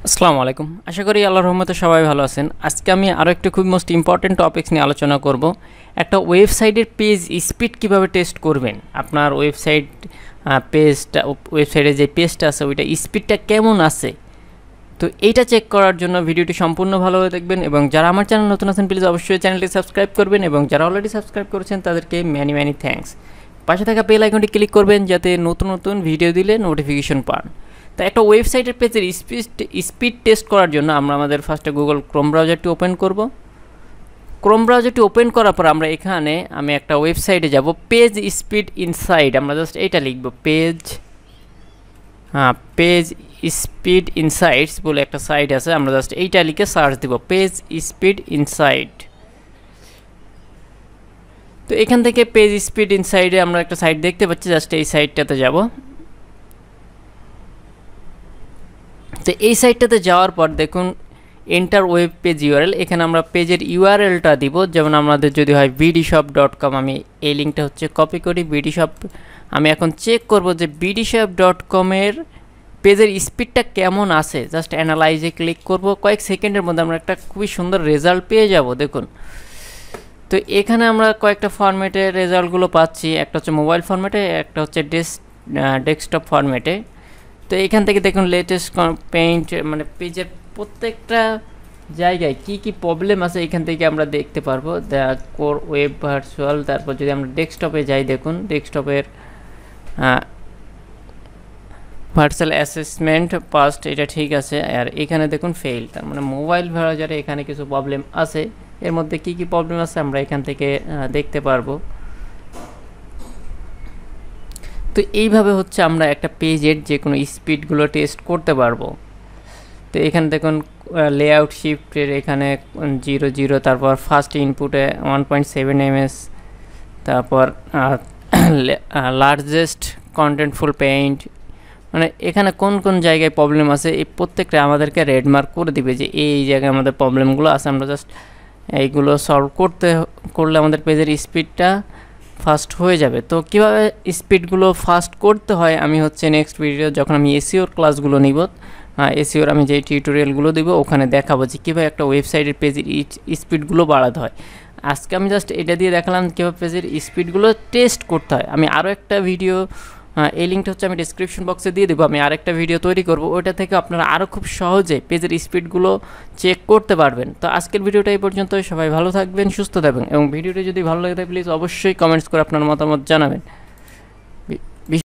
আসসালামু আলাইকুম। আশা করি আল্লাহর রহমতে সবাই ভালো আছেন। আজকে আমি আরও একটা খুব মোস্ট ইম্পর্টেন্ট টপিকস নিয়ে আলোচনা করব। একটা ওয়েবসাইটের পেজ স্পিড কিভাবে টেস্ট করবেন। আপনার ওয়েবসাইটে যে পেজটা আছে ওইটা স্পিডটা কেমন আছে, তো এইটা চেক করার জন্য ভিডিওটি সম্পূর্ণ ভালোভাবে দেখবেন। এবং যারা আমার চ্যানেল নতুন আছেন প্লিজ অবশ্যই চ্যানেলটি সাবস্ক্রাইব করবেন, এবং যারা অলরেডি সাবস্ক্রাইব করেছেন তাদেরকে ম্যানি থ্যাঙ্কস। পাশে থাকা বেল আইকনটি ক্লিক করবেন যাতে নতুন নতুন ভিডিও দিলে নোটিফিকেশন পান। তো একটা ওয়েবসাইটের পেজের স্পিড টেস্ট করার জন্য আমরা আমাদের ফার্স্টে গুগল ক্রোম ব্রাউজারটি ওপেন করব। ক্রোম ব্রাউজারটি ওপেন করার পর আমরা এখানে আমি একটা ওয়েবসাইটে যাব, পেজ স্পিড ইনসাইট। আমরা জাস্ট এইটা লিখব, পেজ স্পিড ইনসাইটস বলে একটা সাইট আছে, আমরা জাস্ট এইটা লিখে সার্চ দিব, পেজ স্পিড ইনসাইট। তো এখান থেকে পেজ স্পিড ইনসাইটে আমরা একটা সাইট দেখতে পাচ্ছি, জাস্ট এই সাইটটাতে যাব। তো এই সাইটটাতে যাওয়ার পর দেখুন এন্টার ওয়েব পেজ ইউআরএল, এখানে আমরা পেজের ইউআরএলটা দিব। যেমন আমাদের যদি হয় bdshop.com, আমি এই লিঙ্কটা হচ্ছে কপি করি। bdshop আমি এখন চেক করব যে bdshop.com এর পেজের স্পিডটা কেমন আছে। জাস্ট অ্যানালাইজে ক্লিক করব, কয়েক সেকেন্ডের মধ্যে আমরা একটা খুবই সুন্দর রেজাল্ট পেয়ে যাব। দেখুন, তো এখানে আমরা কয়েকটা ফরম্যাটে রেজাল্টগুলো পাচ্ছি, একটা হচ্ছে মোবাইল ফরম্যাটে, একটা হচ্ছে ডেস্কটপ ফরম্যাটে। তো এখান থেকে দেখুন লেটেস্ট পেইন্ট, মানে পেজের প্রত্যেকটা জায়গায় কি কি প্রবলেম আছে এখান থেকে আমরা দেখতে পারবো। কোর ওয়েব ভার্চুয়াল, তারপর যদি আমরা ডেস্কটপে যাই, দেখুন ডেস্কটপের ভার্চুয়াল অ্যাসেসমেন্ট পাস্ট, এটা ঠিক আছে। আর এখানে দেখুন ফেইল, তার মানে মোবাইল ব্রাউজারে এখানে কিছু প্রবলেম আছে। এর মধ্যে কি কি প্রবলেম আছে আমরা এখান থেকে দেখতে পারবো। তো এইভাবে হচ্ছে আমরা একটা পেজের যে কোনো স্পিডগুলো টেস্ট করতে পারবো। তো এখানে দেখুন লেআউট শিফটের এখানে 0, তারপর ফার্স্ট ইনপুটে 1.7 ms, তারপর লার্জেস্ট কন্টেন্টফুল পেইন্ট, মানে এখানে কোন কোন জায়গায় প্রবলেম আছে এই প্রত্যেকটা আমাদেরকে রেড মার্ক করে দিবে যে এই জায়গায় আমাদের প্রবলেমগুলো আছে। আমরা জাস্ট এইগুলো সলভ করলে আমাদের পেজের স্পিডটা ফাস্ট হয়ে যাবে। তো কীভাবে স্পিডগুলো ফাস্ট করতে হয় আমি হচ্ছে নেক্সট ভিডিও যখন আমি এসইওর ক্লাসগুলো নিব, এসইওর আমি যেই টিউটোরিয়ালগুলো দিব ওখানে দেখাবো যে কীভাবে একটা ওয়েবসাইটের পেজের স্পিডগুলো বাড়াতে হয়। আজকে আমি জাস্ট এটা দিয়ে দেখালাম কীভাবে পেজের স্পিডগুলো টেস্ট করতে হয়। আমি আরও একটা ভিডিও, এই লিঙ্কটা হচ্ছে আমি ডিসক্রিপশন বক্সে দিয়ে দেবো, আমি আরেকটা ভিডিও তৈরি করব, ওইটা থেকে আপনারা আরও খুব সহজে পেজের স্পিডগুলো চেক করতে পারবেন। তো আজকের ভিডিওটা এই পর্যন্ত, সবাই ভালো থাকবেন, সুস্থ থাকবেন, এবং ভিডিওটি যদি ভালো লাগে প্লিজ অবশ্যই কমেন্টস করে আপনার মতামত জানাবেন।